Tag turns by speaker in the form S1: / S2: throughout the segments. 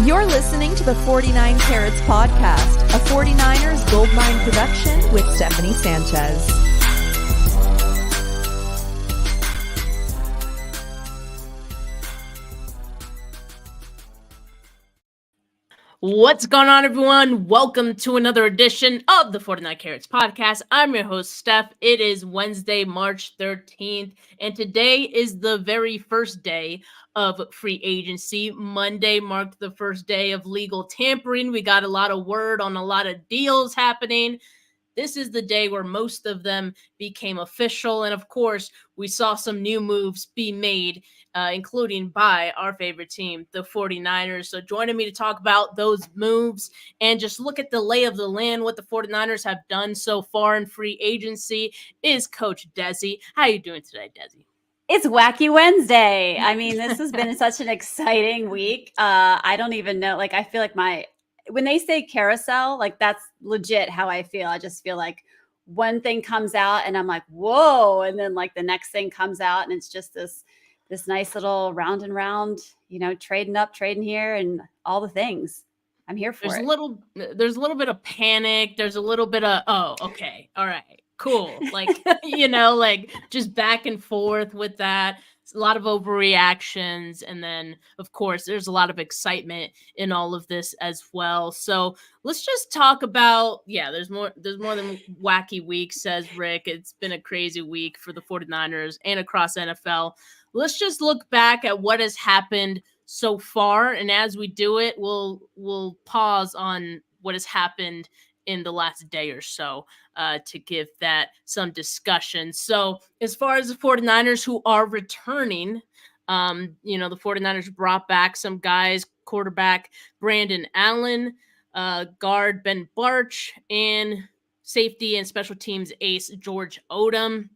S1: You're listening to the 49 Carats podcast, a 49ers Goldmine production with Stephanie Sanchez.
S2: What's going on, everyone? Welcome to another edition of the 49 Carats podcast. I'm your host, Steph. It is Wednesday, March 13th, and today is the very first day of free agency. Monday marked the first day of legal tampering. We got a lot of word on a lot of deals happening. This is the day where most of them became official. And of course, we saw some new moves be made, including by our favorite team, the 49ers. So joining me to talk about those moves and just look at the lay of the land, what the 49ers have done so far in free agency, is Coach Desi. How are you doing today, Desi?
S3: It's Wacky Wednesday. I mean, this has been such an exciting week. I don't even know. I feel like when they say carousel, that's legit how I feel. I just feel like one thing comes out and I'm like, whoa. And then the next thing comes out and it's just this nice little round and round, trading up, trading here and all the things. I'm here for it.
S2: There's a little bit of panic. There's a little bit of, oh, okay. All right, cool. Just back and forth with that. It's a lot of overreactions. And then, of course, there's a lot of excitement in all of this as well. So let's just talk about, there's more than wacky week, says Rick. It's been a crazy week for the 49ers and across NFL. Let's just look back at what has happened so far. And as we do it, we'll pause on what has happened in the last day or so to give that some discussion. So as far as the 49ers who are returning, the 49ers brought back some guys, quarterback Brandon Allen, guard Ben Barch, and safety and special teams ace George Odom.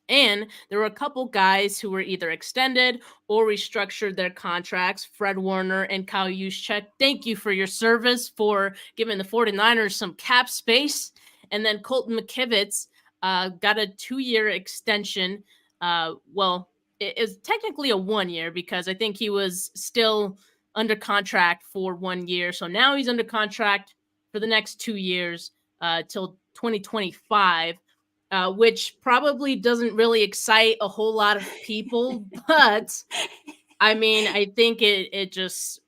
S2: And there were a couple guys who were either extended or restructured their contracts. Fred Warner and Kyle Juszczyk, thank you for your service for giving the 49ers some cap space. And then Colton McKivitz got a 2-year extension. It is technically a 1 year because I think he was still under contract for 1 year. So now he's under contract for the next 2 years till 2025. Which probably doesn't really excite a whole lot of people, but I mean, I think it just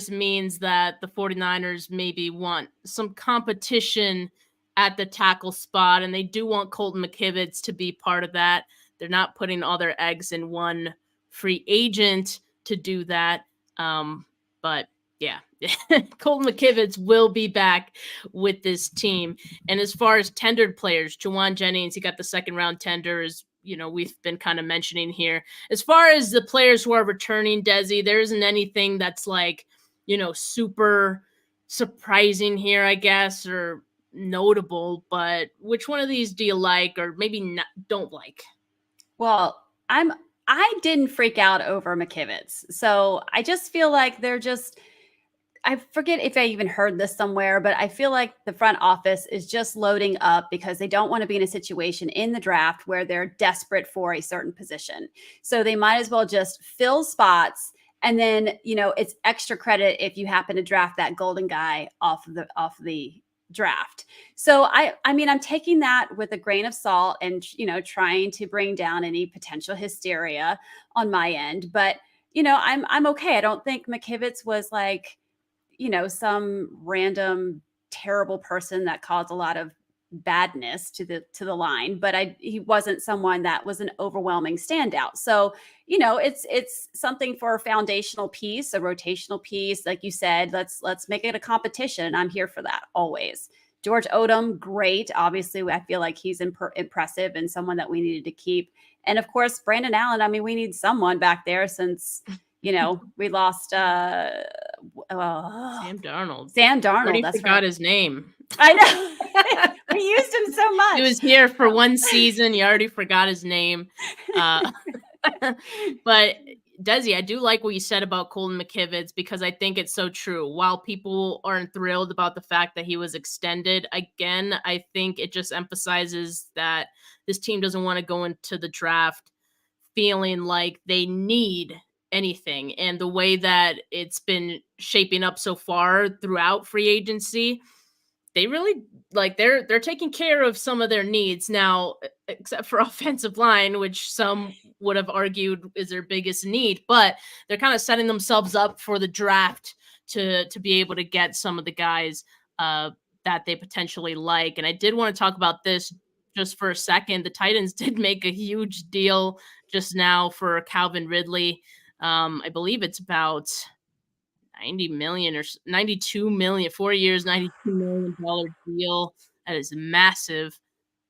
S2: means that the 49ers maybe want some competition at the tackle spot, and they do want Colton McKivitz to be part of that. They're not putting all their eggs in one free agent to do that. But yeah, Colton McKivitz will be back with this team. And as far as tendered players, Juwan Jennings, he got the second round tender, as we've been kind of mentioning here. As far as the players who are returning, Desi, there isn't anything that's super surprising here, I guess, or notable. But which one of these do you like, or maybe don't like?
S3: Well, I didn't freak out over McKivitz, so I just feel like I forget if I even heard this somewhere, but I feel like the front office is just loading up because they don't want to be in a situation in the draft where they're desperate for a certain position. So they might as well just fill spots. And then, it's extra credit if you happen to draft that golden guy off the draft. So I mean, I'm taking that with a grain of salt and, trying to bring down any potential hysteria on my end. But, I'm okay. I don't think McKivitz was some random terrible person that caused a lot of badness to the line, but he wasn't someone that was an overwhelming standout. So, it's something for a foundational piece, a rotational piece. Like you said, let's make it a competition. I'm here for that always. George Odom, great. Obviously, I feel like he's impressive and someone that we needed to keep. And of course, Brandon Allen, I mean, we need someone back there since we lost
S2: Sam Darnold.
S3: Sam Darnold.
S2: Already
S3: that's
S2: forgot
S3: right.
S2: his name.
S3: I know. We used him so much.
S2: He was here for one season. You already forgot his name. But Desi, I do like what you said about Colton McKivitz because I think it's so true. While people aren't thrilled about the fact that he was extended, again, I think it just emphasizes that this team doesn't want to go into the draft feeling like they need anything. And the way that it's been shaping up so far throughout free agency, they really they're taking care of some of their needs now, except for offensive line, which some would have argued is their biggest need, but they're kind of setting themselves up for the draft to be able to get some of the guys that they potentially like. And I did want to talk about this just for a second. The Titans did make a huge deal just now for Calvin Ridley. I believe it's about 90 million or 92 million, 4 years, $92 million deal. That is massive.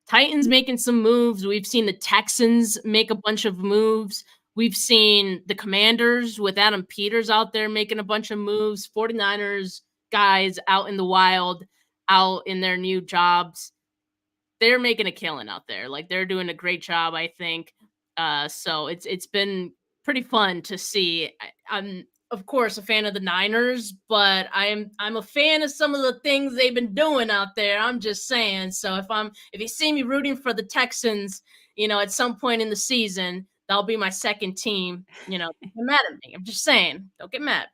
S2: Titans making some moves. We've seen the Texans make a bunch of moves. We've seen the Commanders with Adam Peters out there making a bunch of moves. 49ers guys out in the wild, out in their new jobs. They're making a killing out there. Like, they're doing a great job, I think. So it's been pretty fun to see. I'm of course a fan of the Niners, but I'm a fan of some of the things they've been doing out there. I'm just saying. So if you see me rooting for the Texans, at some point in the season, that'll be my second team. Don't get mad at me. I'm just saying, don't get mad.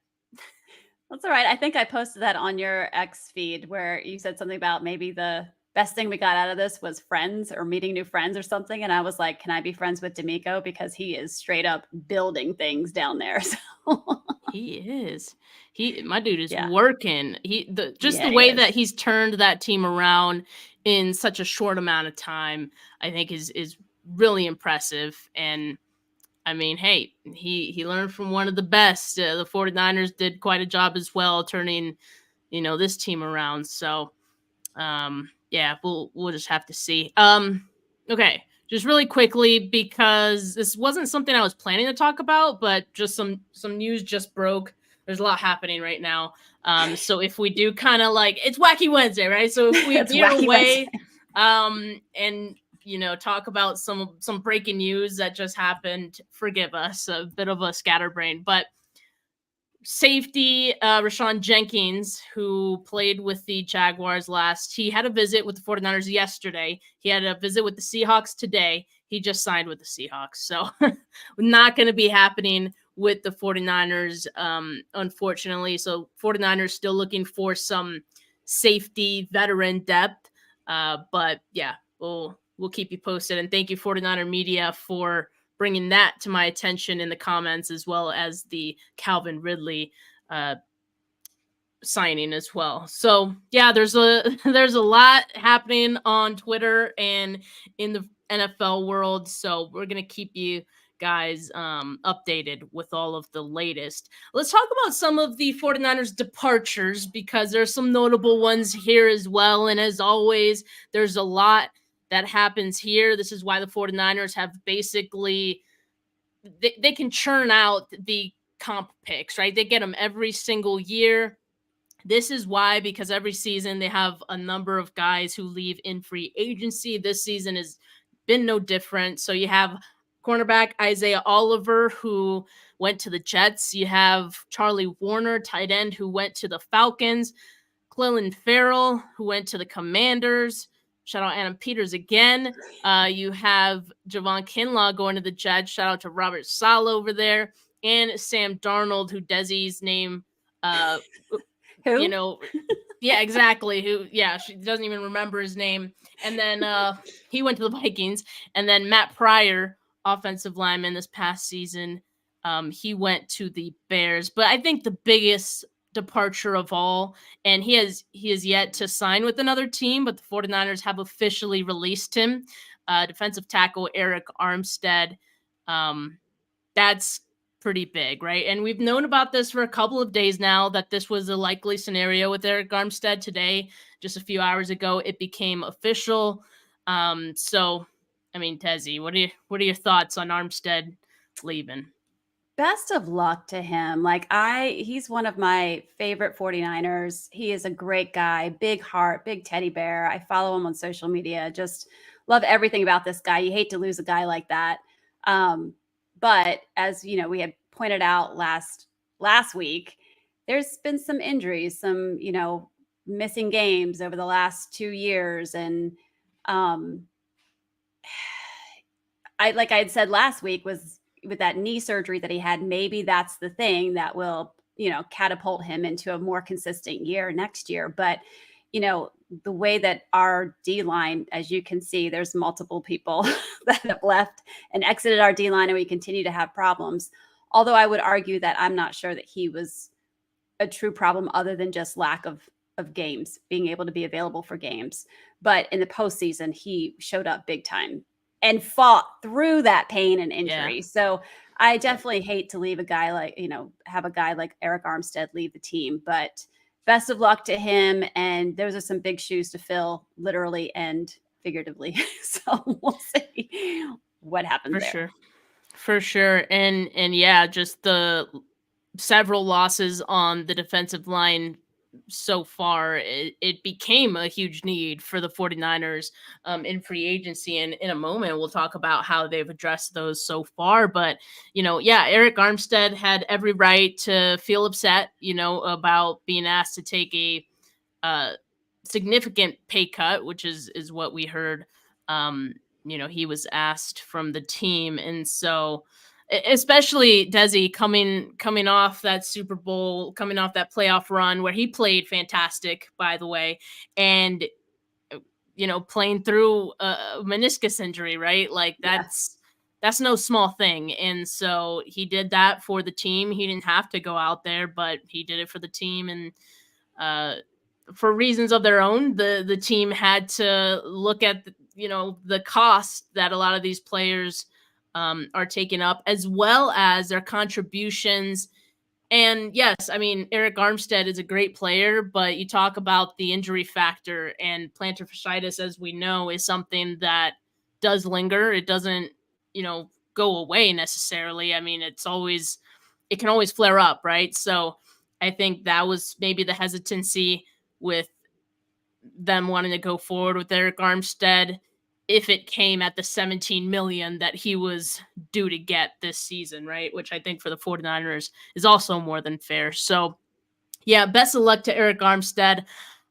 S3: That's all right. I think I posted that on your X feed where you said something about maybe the best thing we got out of this was friends or meeting new friends or something. And I was like, can I be friends with D'Amico? Because he is straight up building things down there. So
S2: He is. My dude is
S3: Yeah.
S2: working. The
S3: Yeah, he
S2: way
S3: is.
S2: that he's turned that team around in such a short amount of time, I think is really impressive. And I mean, hey, he learned from one of the best. The 49ers did quite a job as well, turning, this team around. So, yeah, we'll just have to see. Okay, just really quickly, because this wasn't something I was planning to talk about, but just some news just broke. There's a lot happening right now. So if we do kind of it's Wacky Wednesday, right? So if we
S3: It's
S2: veer
S3: Wacky
S2: away,
S3: Wednesday.
S2: and talk about some breaking news that just happened, forgive us, a bit of a scatterbrain, but safety Rashawn Jenkins, who played with the Jaguars last, he had a visit with the 49ers yesterday. He had a visit with the Seahawks today. He just signed with the Seahawks. So not going to be happening with the 49ers, unfortunately. So 49ers still looking for some safety veteran depth. But yeah, we'll keep you posted. And thank you, 49er Media, for bringing that to my attention in the comments, as well as the Calvin Ridley signing as well. So yeah, there's a lot happening on Twitter and in the NFL world. So we're gonna keep you guys updated with all of the latest. Let's talk about some of the 49ers departures, because there's some notable ones here as well. And as always, there's a lot that happens here. This is why the 49ers have basically, they can churn out the comp picks, right? They get them every single year. This is why, because every season they have a number of guys who leave in free agency. This season has been no different. So you have cornerback Isaiah Oliver, who went to the Jets. You have Charlie Warner, tight end, who went to the Falcons. Clelin Ferrell, who went to the Commanders. Shout out Adam Peters again. You have Javon Kinlaw going to the Jets. Shout out to Robert Saleh over there. And Sam Darnold, who Desi's name,
S3: Who?
S2: Yeah, exactly. She doesn't even remember his name. And then he went to the Vikings. And then Matt Pryor, offensive lineman this past season, he went to the Bears. But I think the biggest departure of all, and he has yet to sign with another team, but the 49ers have officially released him, defensive tackle Eric Armstead. That's pretty big, right? And we've known about this for a couple of days now, that this was a likely scenario with Eric Armstead. Today, just a few hours ago, it became official. So I mean, Tezzy, what are your thoughts on Armstead leaving?
S3: Best of luck to him. He's one of my favorite 49ers. He is a great guy, big heart, big teddy bear. I follow him on social media. Just love everything about this guy. You hate to lose a guy like that. But as we had pointed out last week, there's been some injuries, some, missing games over the last 2 years. And like I had said last week, was with that knee surgery that he had, maybe that's the thing that will, catapult him into a more consistent year next year. But, the way that our D line, as you can see, there's multiple people that have left and exited our D line, and we continue to have problems. Although I would argue that I'm not sure that he was a true problem other than just lack of games, being able to be available for games. But in the postseason, he showed up big time and fought through that pain and injury.
S2: Yeah.
S3: So I definitely hate to leave a guy like, have a guy like Eric Armstead leave the team, but best of luck to him. And those are some big shoes to fill, literally and figuratively. So we'll see what happens
S2: For
S3: there.
S2: sure. For sure. And yeah, just the several losses on the defensive line so far, it became a huge need for the 49ers in free agency. And in a moment, we'll talk about how they've addressed those so far. But, Eric Armstead had every right to feel upset, about being asked to take a significant pay cut, which is what we heard. He was asked from the team. And so, especially Desi coming off that Super Bowl, coming off that playoff run where he played fantastic, by the way, and playing through a meniscus injury, right? Like that's no small thing. And so he did that for the team. He didn't have to go out there, but he did it for the team. And for reasons of their own, the team had to look at the cost that a lot of these players are taken up, as well as their contributions. And yes, I mean, Eric Armstead is a great player, but you talk about the injury factor, and plantar fasciitis, as we know, is something that does linger. It doesn't, go away necessarily. I mean, it can always flare up, right? So I think that was maybe the hesitancy with them wanting to go forward with Eric Armstead, if it came at the $17 million that he was due to get this season, right? Which I think for the 49ers is also more than fair. So yeah, best of luck to Eric Armstead.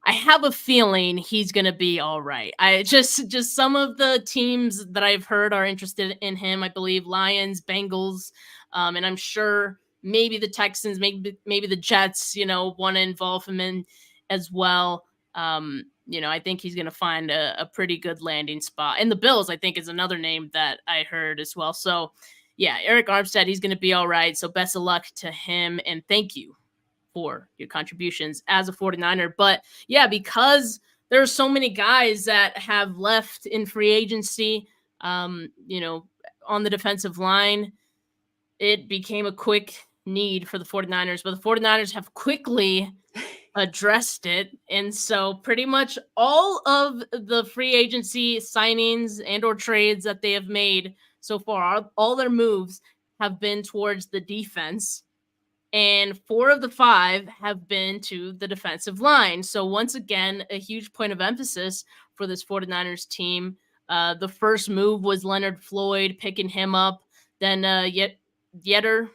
S2: I have a feeling he's going to be all right. I just some of the teams that I've heard are interested in him. I believe Lions, Bengals, and I'm sure maybe the Texans, maybe the Jets, want to involve him in as well. I think he's going to find a pretty good landing spot. And the Bills, I think, is another name that I heard as well. So, yeah, Eric Armstead, he's going to be all right. So best of luck to him. And thank you for your contributions as a 49er. But, yeah, because there are so many guys that have left in free agency, on the defensive line, it became a quick need for the 49ers. But the 49ers have quickly addressed it. And so pretty much all of the free agency signings and or trades that they have made so far, all their moves have been towards the defense, and 4 of the 5 have been to the defensive line. So once again, a huge point of emphasis for this 49ers team. The first move was Leonard Floyd, picking him up. Then Yetur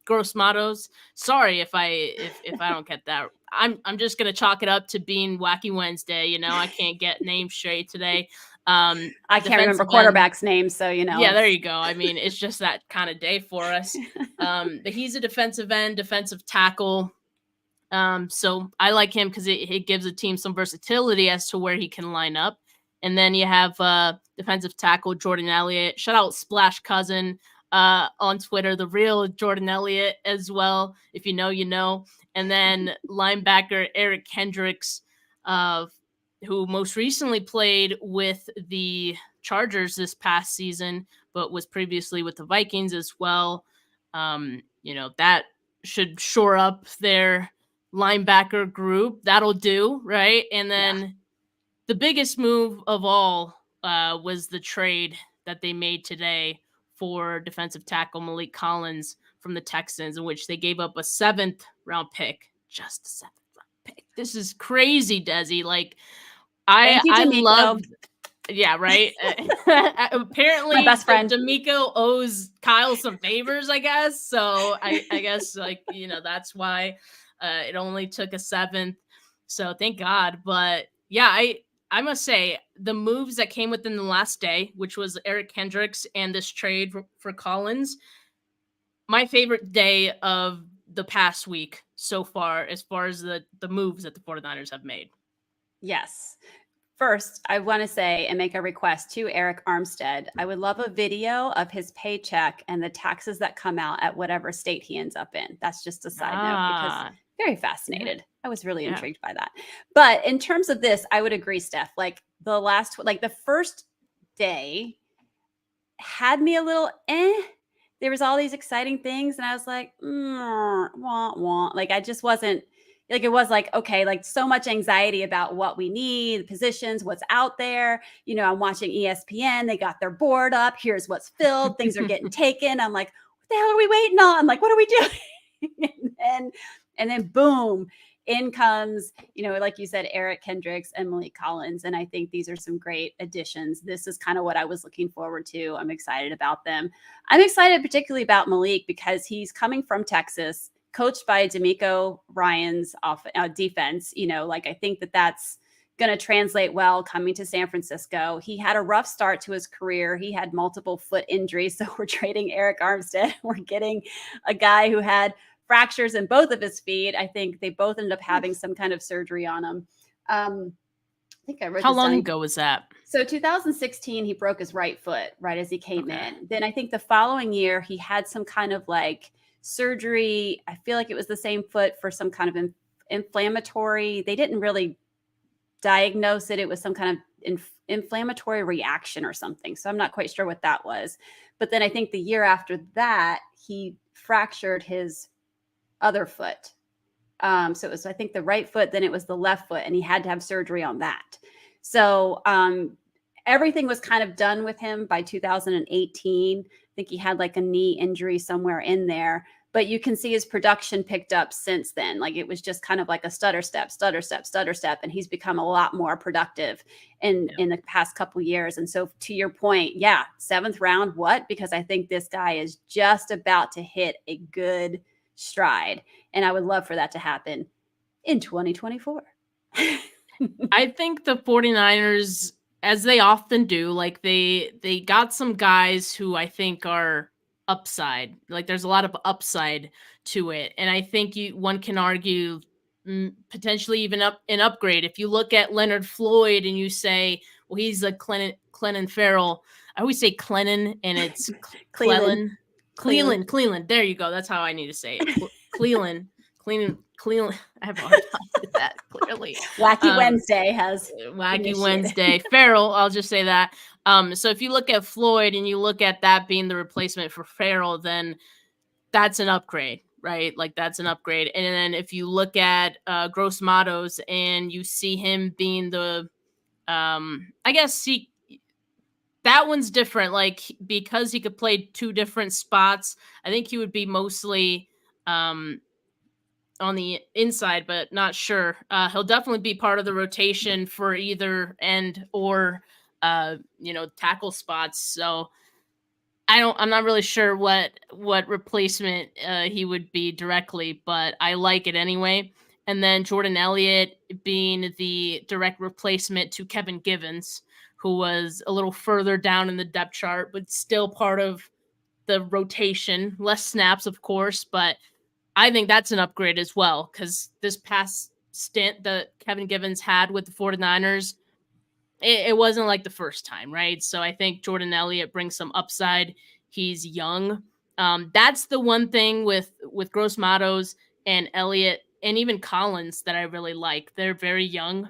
S2: Gross-Matos. Sorry if I don't get that. I'm just gonna chalk it up to being Wacky Wednesday. I can't get names straight today.
S3: I can't remember quarterbacks' names, so
S2: Yeah, there you go. I mean, it's just that kind of day for us. But he's a defensive end, defensive tackle. So I like him because it gives a team some versatility as to where he can line up. And then you have defensive tackle Jordan Elliott. Shout out Splash Cousin on Twitter, the real Jordan Elliott as well. If you know, you know. And then linebacker Eric Kendricks, who most recently played with the Chargers this past season, but was previously with the Vikings as well. That should shore up their linebacker group. That'll do, right? And then the biggest move of all was the trade that they made today for defensive tackle Malik Collins from the Texans, in which they gave up a 7th round pick. Just a 7th round pick. This is crazy, Desi. Like, I love, yeah, right. Apparently,
S3: my best friend
S2: D'Amico owes Kyle some favors, I guess. So I guess that's why it only took a 7th. So thank God. But yeah, I must say, the moves that came within the last day, which was Eric Kendricks and this trade for Collins, my favorite day of the past week so far as the moves that the 49ers have made.
S3: Yes. First, I want to say and make a request to Eric Armstead. I would love a video of his paycheck and the taxes that come out at whatever state he ends up in. That's just a side note because very fascinated. I was really intrigued by that. But in terms of this, I would agree, Steph. Like the first day had me a little There was all these exciting things, and I was like, wah. Like I just wasn't. Like it was like, okay, like so much anxiety about what we need, the positions, what's out there. You know, I'm watching ESPN. They got their board up. Here's what's filled. Things are getting taken. I'm like, what the hell are we waiting on? Like, what are we doing? and then boom, in comes, you know, like you said, Eric Kendricks and Malik Collins. And I think these are some great additions. This is kind of what I was looking forward to. I'm excited about them. I'm excited particularly about Malik because he's coming from Texas, coached by D'Amico Ryan's defense. You know, like I think that's going to translate well coming to San Francisco. He had a rough start to his career. He had multiple foot injuries. So we're trading Eric Armstead. We're getting a guy who had fractures in both of his feet. I think they both ended up having some kind of surgery on him. I think I wrote
S2: How long ago was that?
S3: So 2016, he broke his right foot right as he came in. Then I think the following year, he had some kind of like surgery. I feel like it was the same foot for some kind of inflammatory. They didn't really diagnose it. It was some kind of inflammatory reaction or something. So I'm not quite sure what that was. But then I think the year after that, he fractured his other foot. So it was, I think, the right foot, then it was the left foot, and he had to have surgery on that. So everything was kind of done with him by 2018. I think he had like a knee injury somewhere in there, but you can see his production picked up since then. Like it was just kind of like a stutter step, and he's become a lot more productive in the past couple of years. And so to your point, 7th round, what? Because I think this guy is just about to hit a good stride, and I would love for that to happen in 2024.
S2: I think the 49ers, as they often do, like they got some guys who I think are upside. Like there's a lot of upside to it, and I think one can argue potentially even an upgrade. If you look at Leonard Floyd and you say, well, he's a Clennon Farrell. I always say Clennon, and it's Cleland. There you go. That's how I need to say it. Cleland. I have a hard time with that, clearly.
S3: Wacky Wednesday.
S2: Farrell, I'll just say that. So if you look at Floyd and you look at that being the replacement for Farrell, then that's an upgrade, right? Like that's an upgrade. And then if you look at Gross Matos and you see him being the, that one's different. Like because he could play two different spots, I think he would be mostly on the inside, but not sure. He'll definitely be part of the rotation for either end or tackle spots. So I'm not really sure what replacement he would be directly, but I like it anyway. And then Jordan Elliott being the direct replacement to Kevin Givens, who was a little further down in the depth chart, but still part of the rotation. Less snaps, of course, but I think that's an upgrade as well, because this past stint that Kevin Givens had with the 49ers, it wasn't like the first time, right? So I think Jordan Elliott brings some upside. He's young. That's the one thing with Gross Matos and Elliott and even Collins that I really like. They're very young.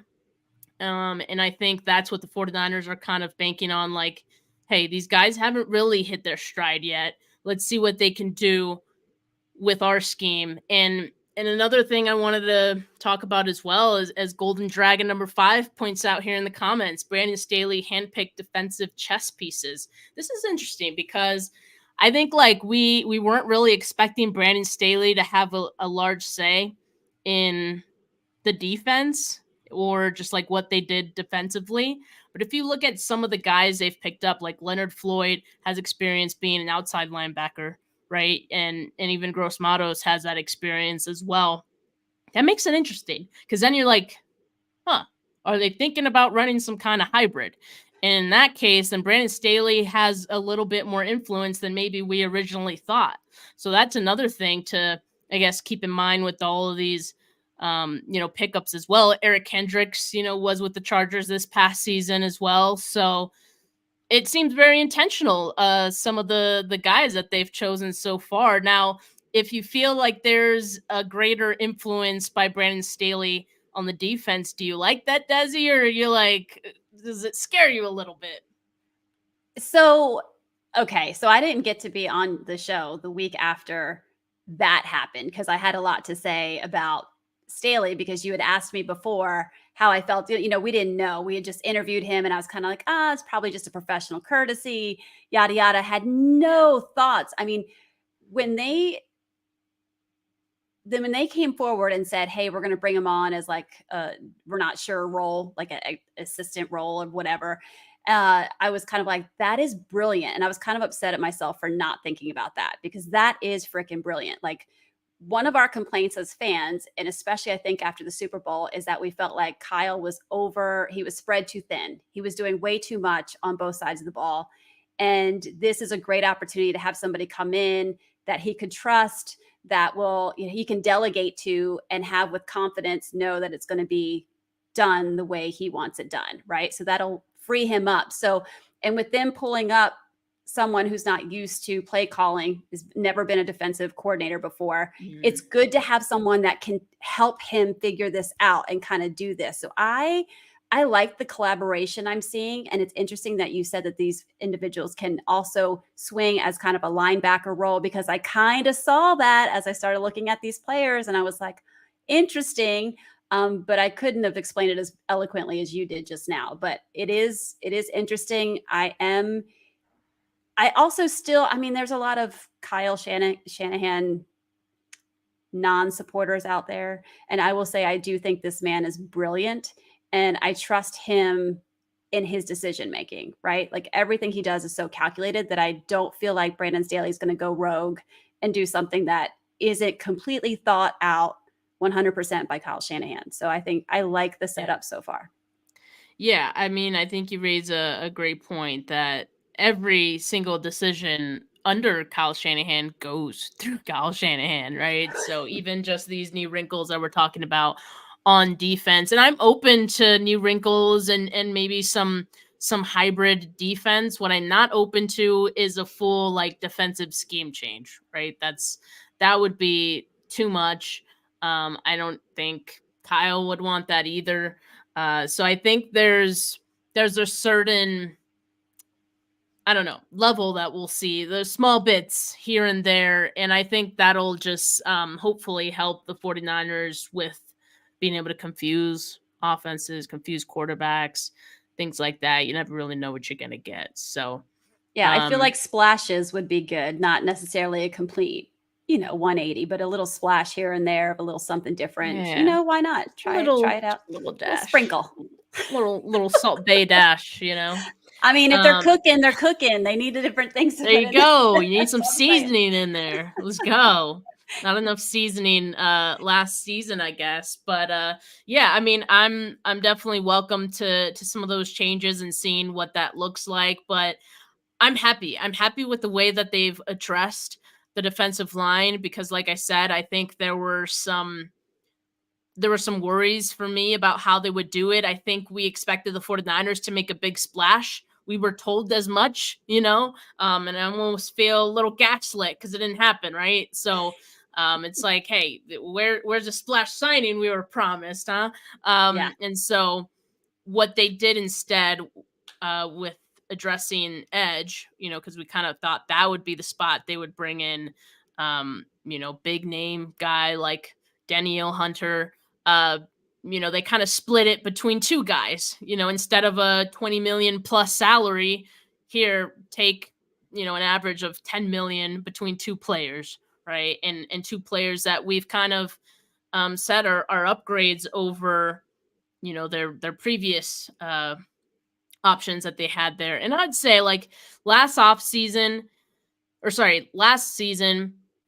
S2: And I think that's what the 49ers are kind of banking on. Like, hey, these guys haven't really hit their stride yet. Let's see what they can do with our scheme. And another thing I wanted to talk about as well is, as Golden Dragon number 5 points out here in the comments, Brandon Staley handpicked defensive chess pieces. This is interesting because I think like we weren't really expecting Brandon Staley to have a large say in the defense or just like what they did defensively. But if you look at some of the guys they've picked up, like Leonard Floyd has experience being an outside linebacker, right? And even Gross Matos has that experience as well. That makes it interesting because then you're like, Are they thinking about running some kind of hybrid? And in that case, then Brandon Staley has a little bit more influence than maybe we originally thought. So that's another thing to, I guess, keep in mind with all of these, pickups as well. Eric Hendricks, was with the Chargers this past season as well. So it seems very intentional. Some of the guys that they've chosen so far. Now, if you feel like there's a greater influence by Brandon Staley on the defense, do you like that, Desi, or are you like, does it scare you a little bit?
S3: So, okay, so I didn't get to be on the show the week after that happened because I had a lot to say about Staley because you had asked me before how I felt. We didn't know. We had just interviewed him and I was kind of like, it's probably just a professional courtesy, yada, yada. Had no thoughts. I mean, when they came forward and said, hey, we're going to bring him on as like, we're not sure role, like an assistant role or whatever. I was kind of like, that is brilliant. And I was kind of upset at myself for not thinking about that because that is freaking brilliant. Like one of our complaints as fans, and especially I think after the Super Bowl, is that we felt like Kyle was he was spread too thin. He was doing way too much on both sides of the ball. And this is a great opportunity to have somebody come in that he could trust, that he can delegate to and have with confidence know that it's going to be done the way he wants it done. Right. So that'll free him up. So, and with them pulling up someone who's not used to play calling, has never been a defensive coordinator before, it's good to have someone that can help him figure this out and kind of do this. So I like the collaboration I'm seeing. And it's interesting that you said that these individuals can also swing as kind of a linebacker role, because I kind of saw that as I started looking at these players and I was like, interesting. But I couldn't have explained it as eloquently as you did just now, but it is interesting. I also still, there's a lot of Kyle Shanahan non-supporters out there. And I will say, I do think this man is brilliant and I trust him in his decision-making, right? Like everything he does is so calculated that I don't feel like Brandon Staley is going to go rogue and do something that isn't completely thought out 100% by Kyle Shanahan. So I think I like the setup so far.
S2: Yeah, I think you raise a great point that every single decision under Kyle Shanahan goes through Kyle Shanahan, right? So even just these new wrinkles that we're talking about on defense, and I'm open to new wrinkles and maybe some hybrid defense. What I'm not open to is a full like defensive scheme change, right? That would be too much. I don't think Kyle would want that either. So I think there's a certain, I don't know, level that we'll see. There's small bits here and there. And I think that'll just hopefully help the 49ers with being able to confuse offenses, confuse quarterbacks, things like that. You never really know what you're going to get. So,
S3: yeah, I feel like splashes would be good, not necessarily a complete 180, but a little splash here and there of a little something different.
S2: Yeah.
S3: Why not? Try it out.
S2: A little dash.
S3: Little sprinkle.
S2: Little Salt Bay dash,
S3: If they're cooking, they're cooking. They need different things.
S2: There you go. You need some seasoning in there. Let's go. Not enough seasoning last season, I guess. But yeah, I'm definitely welcome to some of those changes and seeing what that looks like. But I'm happy. I'm happy with the way that they've addressed the defensive line because, like I said, I think there were some worries for me about how they would do it. I think we expected the 49ers to make a big splash. We were told as much, and I almost feel a little gaslit because it didn't happen, right? So it's like, hey, where's the splash signing we were promised, huh?
S3: Yeah.
S2: And so what they did instead with addressing edge, because we kind of thought that would be the spot they would bring in, big name guy like Danielle Hunter. They kind of split it between two guys, instead of a 20 million plus salary here, take, an average of 10 million between two players, right? And two players that we've kind of said are upgrades over, their previous options that they had there. And I'd say like last season, the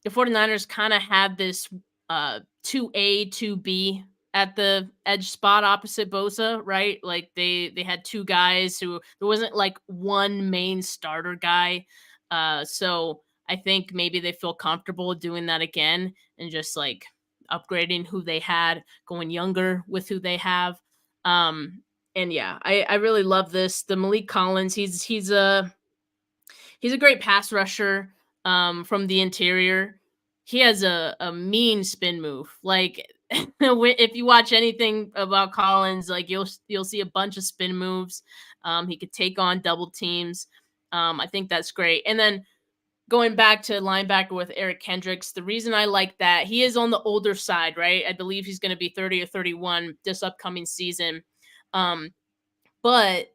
S2: 49ers kind of had this 2A, 2B at the edge spot opposite Bosa, right? Like they had two guys who there wasn't like one main starter guy. So I think maybe they feel comfortable doing that again and just like upgrading who they had, going younger with who they have. And yeah, I really love this. The Malik Collins, he's a great pass rusher from the interior. He has a mean spin move. Like if you watch anything about Collins, like you'll see a bunch of spin moves. He could take on double teams. I think that's great. And then going back to linebacker with Eric Kendricks, the reason I like that, he is on the older side, right? I believe he's going to be 30 or 31 this upcoming season. But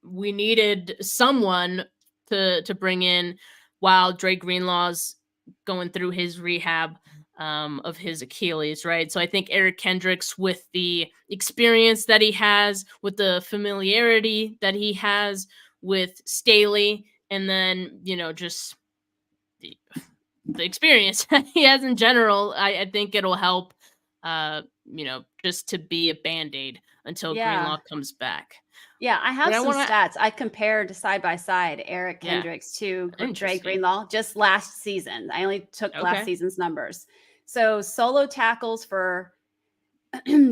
S2: we needed someone to bring in while Dre Greenlaw's going through his rehab of his Achilles, right? So I think Eric Kendricks, with the experience that he has, with the familiarity that he has with Staley, and then, you know, just the experience that he has in general, I think it'll help, you know, just to be a Band-Aid until Greenlaw comes back.
S3: Yeah, I have some stats. I compared side by side Eric Kendricks to Dre Greenlaw just last season. I only took last season's numbers. So solo tackles for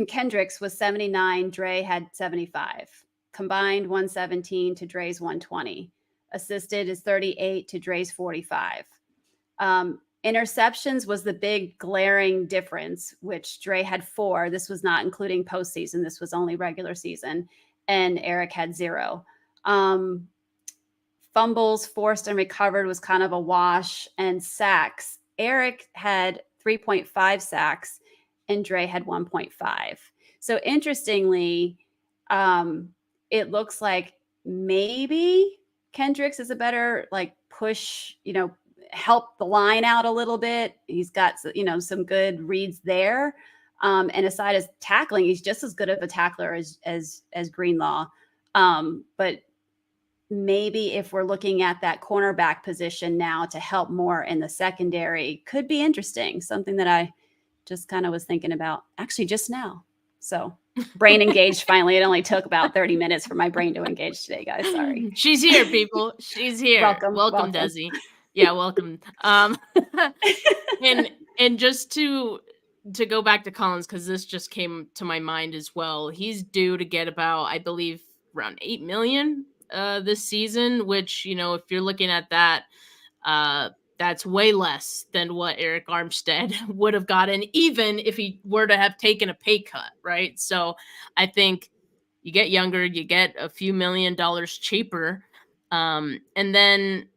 S3: Kendricks was 79. Dre had 75. Combined 117 to Dre's 120. Assisted is 38 to Dre's 45. Interceptions was the big glaring difference, which Dre had 4. This was not including postseason. This was only regular season. And Eric had 0. Fumbles forced and recovered was kind of a wash. And sacks, Eric had 3.5 sacks and Dre had 1.5. So interestingly, it looks like maybe Kendricks is a better like push, you know, help the line out a little bit. He's got, you know, some good reads there. And aside as tackling, he's just as good of a tackler as Greenlaw. But maybe if we're looking at that cornerback position now to help more in the secondary, could be interesting. Something that I just kind of was thinking about actually just now. So brain engaged finally. It only took about 30 minutes for my brain to engage today, guys. Sorry.
S2: She's here, people. She's here. Welcome. Desi. Yeah, welcome. And just to go back to Collins, because this just came to my mind as well. He's due to get about, I believe, around $8 million this season, which, you know, if you're looking at that, that's way less than what Eric Armstead would have gotten, even if he were to have taken a pay cut, right? So I think you get younger, you get a few $1 million cheaper. And then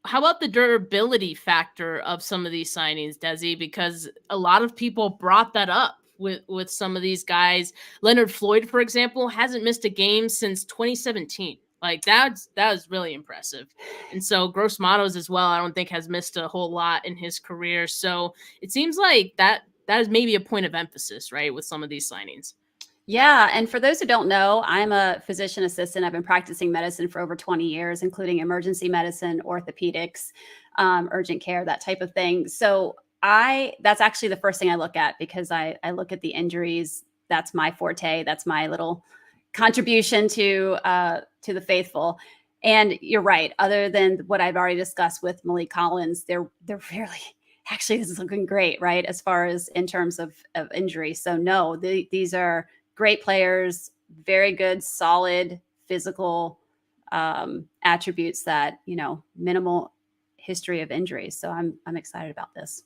S2: how about the durability factor of some of these signings, Desi? Because a lot of people brought that up with some of these guys. Leonard Floyd, for example, hasn't missed a game since 2017. Like that was really impressive. And so Gross Matos as well, I don't think has missed a whole lot in his career. So it seems like that is maybe a point of emphasis, right, with some of these signings.
S3: Yeah. And for those who don't know, I'm a physician assistant. I've been practicing medicine for over 20 years, including emergency medicine, orthopedics, urgent care, that type of thing. So that's actually the first thing I look at, because I look at the injuries. That's my forte. That's my little contribution to the faithful. And you're right. Other than what I've already discussed with Malik Collins, they're really, actually, this is looking great, right? As far as in terms of injury. So no, these are great players, very good, solid physical attributes that, you know, minimal history of injuries. So I'm excited about this.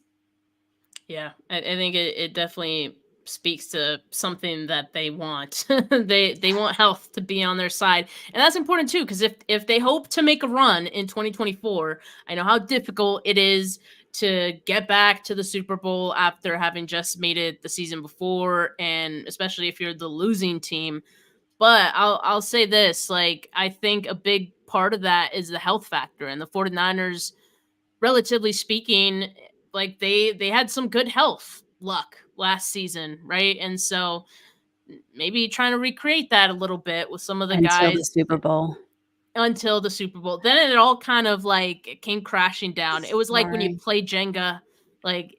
S3: Yeah,
S2: I think it definitely speaks to something that they want. they want health to be on their side, and that's important too, because if they hope to make a run in 2024, I know how difficult it is to get back to the Super Bowl after having just made it the season before, and especially if you're the losing team. But I'll say this, like, I think a big part of that is the health factor, and the 49ers, relatively speaking, like they had some good health luck last season, right? And so maybe trying to recreate that a little bit with some of the guys
S3: until the Super Bowl.
S2: Then it all kind of like came crashing down. It was like when you play Jenga, like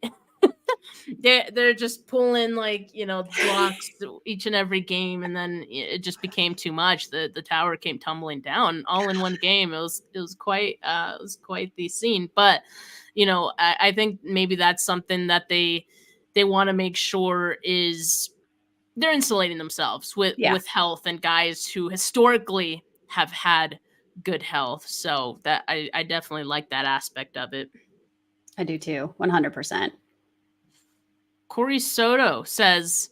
S2: they're just pulling like, blocks each and every game, and then it just became too much. The tower came tumbling down all in one game. It was quite the scene. But I think maybe that's something that they want to make sure is they're insulating themselves with health and guys who historically have had good health. So that I definitely like that aspect of it.
S3: I do too, 100%.
S2: Corey Soto says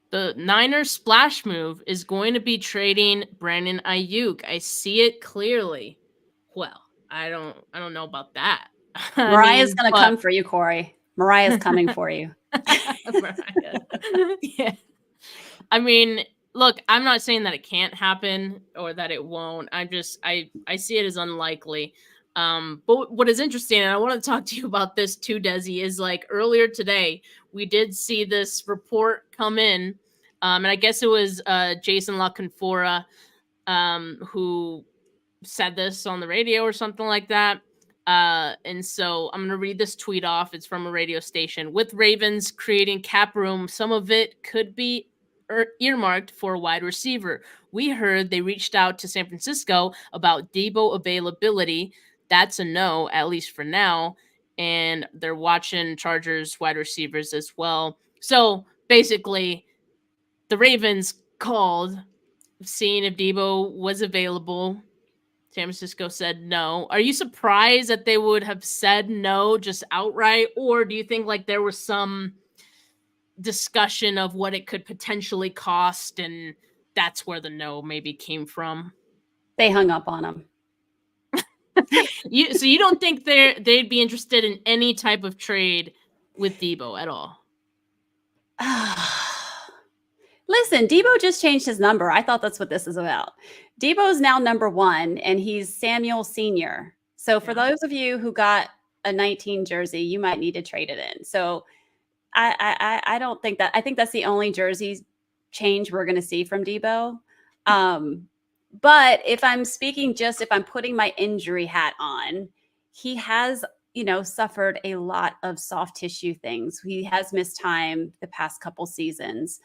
S2: the Niners splash move is going to be trading Brandon Ayuk. I see it clearly. Well, I don't know about that.
S3: Mariah's going to come for you, Corey. Mariah's coming for you.
S2: Mariah. Yeah. I mean, look, I'm not saying that it can't happen or that it won't. I see it as unlikely. But what is interesting, and I want to talk to you about this too, Desi, is like earlier today, we did see this report come in. And I guess it was Jason La Canfora who said this on the radio or something like that. And so I'm going to read this tweet off. It's from a radio station. With Ravens creating cap room, some of it could be earmarked for a wide receiver. We heard they reached out to San Francisco about Debo availability. That's a no, at least for now. And they're watching Chargers wide receivers as well. So basically, the Ravens called, seeing if Debo was available. San Francisco said no. Are you surprised that they would have said no just outright? Or do you think like there was some discussion of what it could potentially cost, and that's where the no maybe came from?
S3: They hung up on him.
S2: So you don't think they'd be interested in any type of trade with Debo at all?
S3: Listen, Debo just changed his number. I thought that's what this is about. Debo's now number 1, and he's Samuel Sr. So for those of you who got a 19 jersey, you might need to trade it in. So I don't think that. I think that's the only jersey change we're going to see from Debo. But if I'm putting my injury hat on, he has, suffered a lot of soft tissue things. He has missed time the past couple seasons.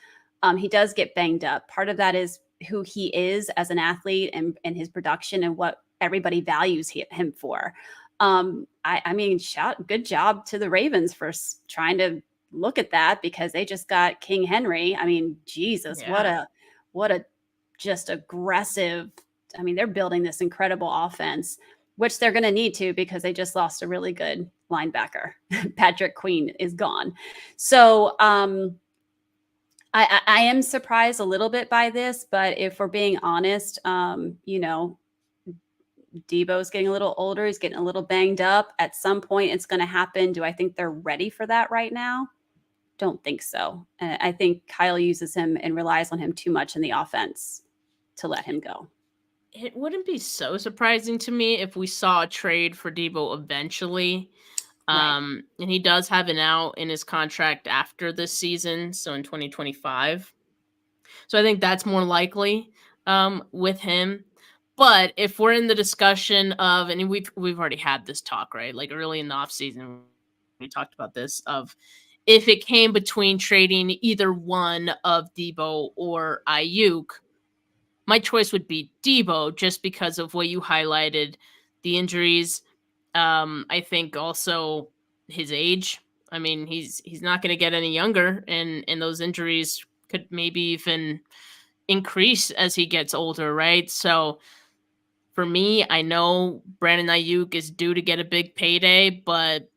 S3: He does get banged up. Part of that is who he is as an athlete and his production and what everybody values him for. I mean, good job to the Ravens for trying to look at that, because they just got King Henry. I mean, Jesus, what a just aggressive. I mean, they're building this incredible offense, which they're going to need to, because they just lost a really good linebacker. Patrick Queen is gone. So I am surprised a little bit by this, but if we're being honest, Debo's getting a little older. He's getting a little banged up. At some point, it's going to happen. Do I think they're ready for that right now? Don't think so. I think Kyle uses him and relies on him too much in the offense to let him go.
S2: It wouldn't be so surprising to me if we saw a trade for Debo eventually. Right. And he does have an out in his contract after this season, so in 2025. So I think that's more likely with him. But if we're in the discussion of, and we've already had this talk, right? Like early in the offseason, we talked about this, of if it came between trading either one of Debo or Ayuk, my choice would be Debo, just because of what you highlighted, the injuries. I think also his age. I mean, he's not going to get any younger, and those injuries could maybe even increase as he gets older, right? So for me, I know Brandon Ayuk is due to get a big payday, but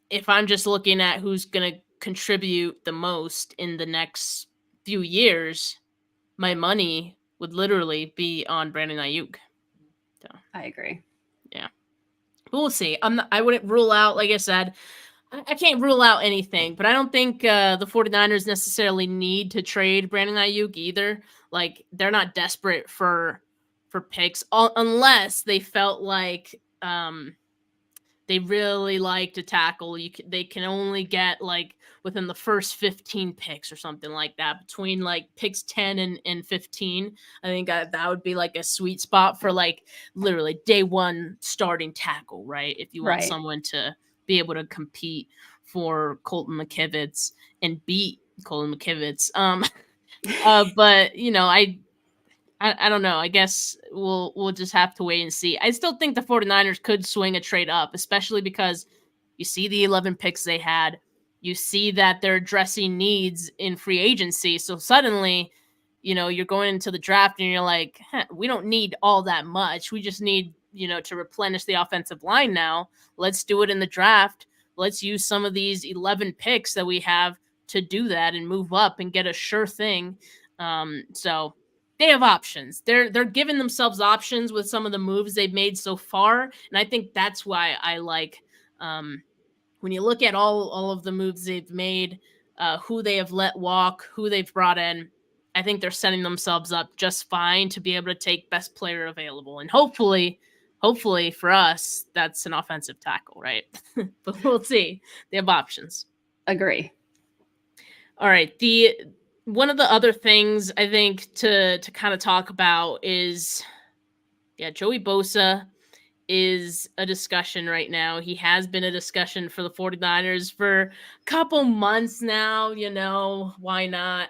S2: if I'm just looking at who's going to contribute the most in the next few years, my money would literally be on Brandon Ayuk. So,
S3: I agree.
S2: Yeah. But we'll see. I wouldn't rule out, like I said, I can't rule out anything, but I don't think the 49ers necessarily need to trade Brandon Ayuk either. Like, they're not desperate for picks, unless they felt like they really like to tackle. They can only get like within the first 15 picks or something like that, between like picks 10 and 15. I think that would be like a sweet spot for like literally day one starting tackle, right? If you want someone to be able to compete for Colton McKivitz and beat Colton McKivitz. But you know, I don't know. I guess we'll just have to wait and see. I still think the 49ers could swing a trade up, especially because you see the 11 picks they had. You see that they're addressing needs in free agency. So suddenly, you know, you're going into the draft and you're like, we don't need all that much. We just need, you know, to replenish the offensive line now. Let's do it in the draft. Let's use some of these 11 picks that we have to do that and move up and get a sure thing. So they have options. They're giving themselves options with some of the moves they've made so far, and I think that's why I like when you look at all of the moves they've made, who they have let walk, who they've brought in. I think they're setting themselves up just fine to be able to take best player available, and hopefully for us, that's an offensive tackle, right? But we'll see. They have options.
S3: Agree.
S2: All right. One of the other things I think to kind of talk about is, Joey Bosa is a discussion right now. He has been a discussion for the 49ers for a couple months now, you know, why not?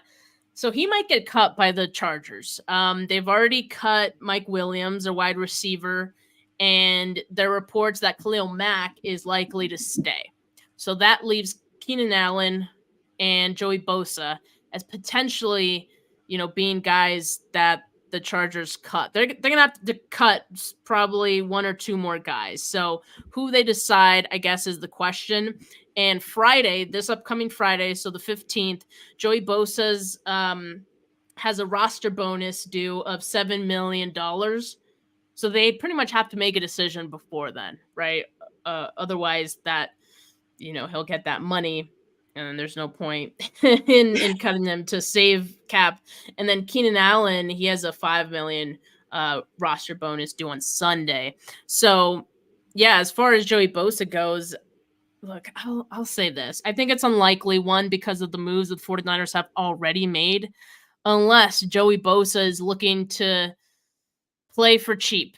S2: So he might get cut by the Chargers. They've already cut Mike Williams, a wide receiver, and there are reports that Khalil Mack is likely to stay. So that leaves Keenan Allen and Joey Bosa as potentially, you know, being guys that the Chargers cut. They're going to have to cut probably one or two more guys. So who they decide, I guess, is the question. And Friday, this upcoming Friday, so the 15th, Joey Bosa's has a roster bonus due of $7 million. So they pretty much have to make a decision before then, right? Otherwise, that, you know, he'll get that money. And there's no point in cutting them to save cap. And then Keenan Allen, he has a $5 million roster bonus due on Sunday. So, yeah, as far as Joey Bosa goes, look, I'll say this. I think it's unlikely, one, because of the moves that the 49ers have already made, unless Joey Bosa is looking to play for cheap.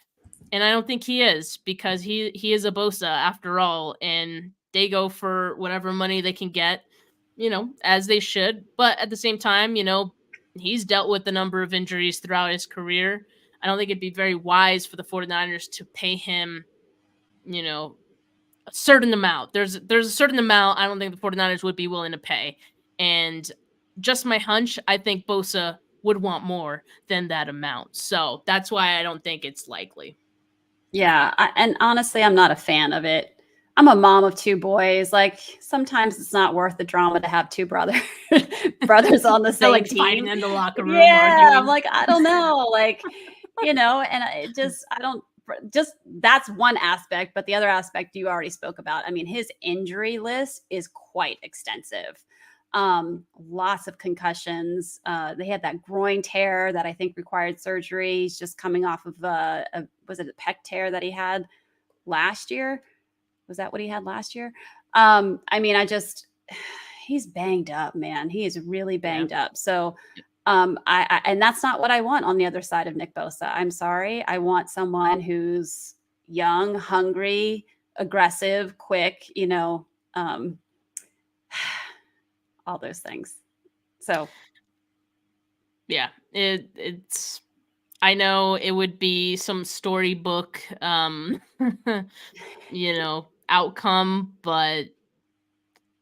S2: And I don't think he is, because he is a Bosa after all, and they go for whatever money they can get, you know, as they should. But at the same time, you know, he's dealt with a number of injuries throughout his career. I don't think it'd be very wise for the 49ers to pay him, you know, a certain amount. There's a certain amount I don't think the 49ers would be willing to pay. And just my hunch, I think Bosa would want more than that amount. So that's why I don't think it's likely.
S3: Yeah. And honestly, I'm not a fan of it. I'm a mom of two boys. Like, sometimes it's not worth the drama to have two brothers on the same
S2: like
S3: team.
S2: Fighting in the locker room.
S3: Yeah,
S2: Arguing.
S3: I'm like, I don't know. Like, you know, and that's one aspect, but the other aspect you already spoke about. I mean, his injury list is quite extensive. Lots of concussions. They had that groin tear that I think required surgery. He's just coming off of was it a pec tear that he had last year? Was that what he had last year? I mean, he's banged up, man. He is really banged up. So, and that's not what I want on the other side of Nick Bosa. I'm sorry. I want someone who's young, hungry, aggressive, quick, you know, all those things. So,
S2: yeah, it's, I know it would be some storybook, you know, outcome, but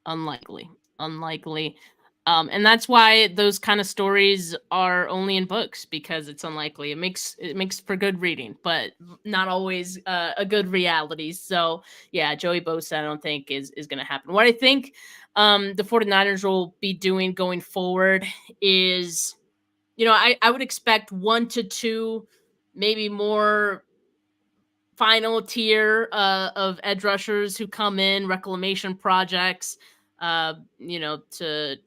S2: unlikely. And that's why those kind of stories are only in books, because it's unlikely. It makes for good reading, but not always a good reality. So yeah, Joey Bosa, I don't think is going to happen. What I think the 49ers will be doing going forward is, you know, I would expect 1 to 2, maybe more final tier of edge rushers who come in, reclamation projects, you know, to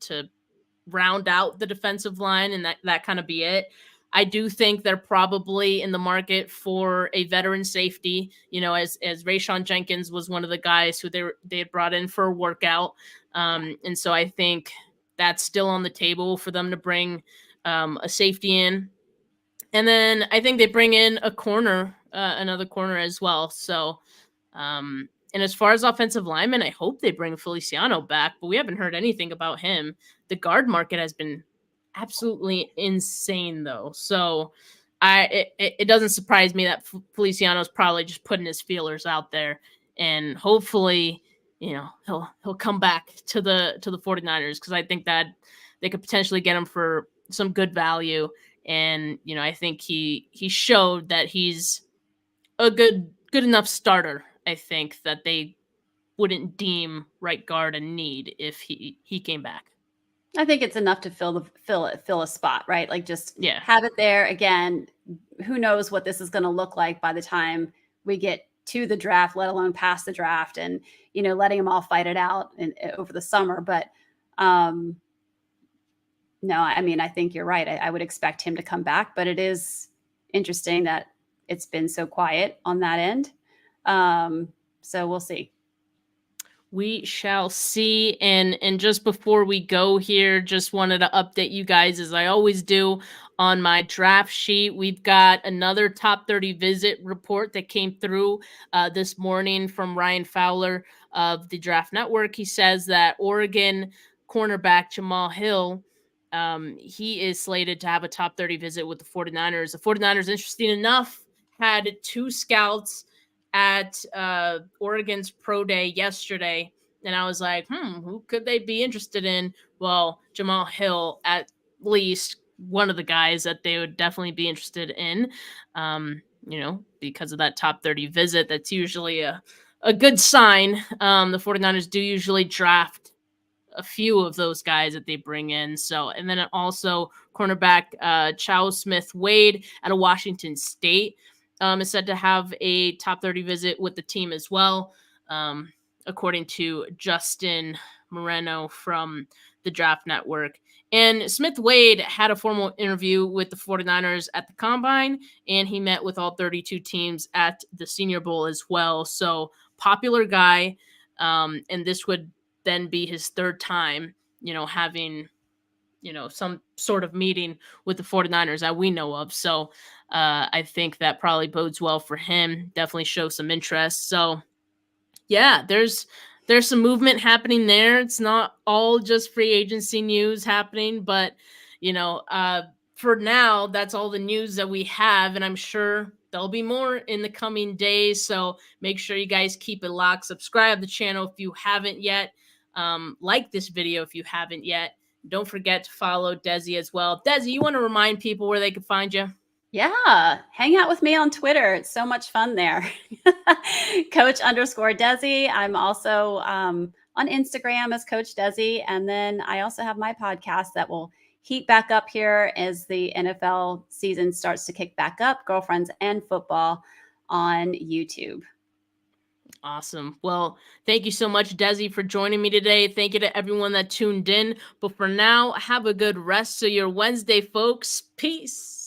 S2: round out the defensive line, and that kind of be it. I do think they're probably in the market for a veteran safety, you know, as Rayshon Jenkins was one of the guys who they had brought in for a workout. And so I think that's still on the table for them to bring a safety in. And then I think they bring in a corner, another corner as well. So, and And as far as offensive linemen, I hope they bring Feliciano back, but we haven't heard anything about him. The guard market has been absolutely insane, though. So it doesn't surprise me that Feliciano's probably just putting his feelers out there, and hopefully, he'll come back to the 49ers, because I think that they could potentially get him for some good value. And I think he showed that he's a good enough starter. I think that they wouldn't deem right guard a need if he came back.
S3: I think it's enough to fill a spot, right? Like, just
S2: Yeah.
S3: have it there. Again, who knows what this is going to look like by the time we get to the draft, let alone past the draft, and letting them all fight it out over the summer. But no, I mean, I think you're right. I would expect him to come back, but it is interesting that it's been so quiet on that end. So we'll see.
S2: We shall see. And just before we go here, just wanted to update you guys, as I always do, on my draft sheet. We've got another top 30 visit report that came through this morning from Ryan Fowler of the Draft Network. He says that Oregon cornerback Jamal Hill, he is slated to have a top 30 visit with the 49ers. The 49ers, interesting enough, had 2 scouts at Oregon's pro day yesterday, and I was like, who could they be interested in? Well, Jamal Hill, at least one of the guys that they would definitely be interested in, because of that top 30 visit. That's usually a good sign. The 49ers do usually draft a few of those guys that they bring in. So, and then also cornerback Chow Smith Wade out of Washington State is said to have a top 30 visit with the team as well, according to Justin Moreno from the Draft Network. And Smith Wade had a formal interview with the 49ers at the Combine, and he met with all 32 teams at the Senior Bowl as well. So, popular guy, and this would then be his 3rd time, having some sort of meeting with the 49ers that we know of. So I think that probably bodes well for him. Definitely shows some interest. So yeah, there's some movement happening there. It's not all just free agency news happening, but for now, that's all the news that we have. And I'm sure there'll be more in the coming days. So make sure you guys keep it locked. Subscribe to the channel if you haven't yet. Like this video if you haven't yet. Don't forget to follow Desi as well. Desi, you want to remind people where they can find you?
S3: Yeah, hang out with me on Twitter. It's so much fun there. Coach_Desi. I'm also on Instagram as Coach Desi. And then I also have my podcast that will heat back up here as the NFL season starts to kick back up. Girlfriends and Football on YouTube.
S2: Awesome. Well, thank you so much, Desi, for joining me today. Thank you to everyone that tuned in. But for now, have a good rest of your Wednesday, folks. Peace.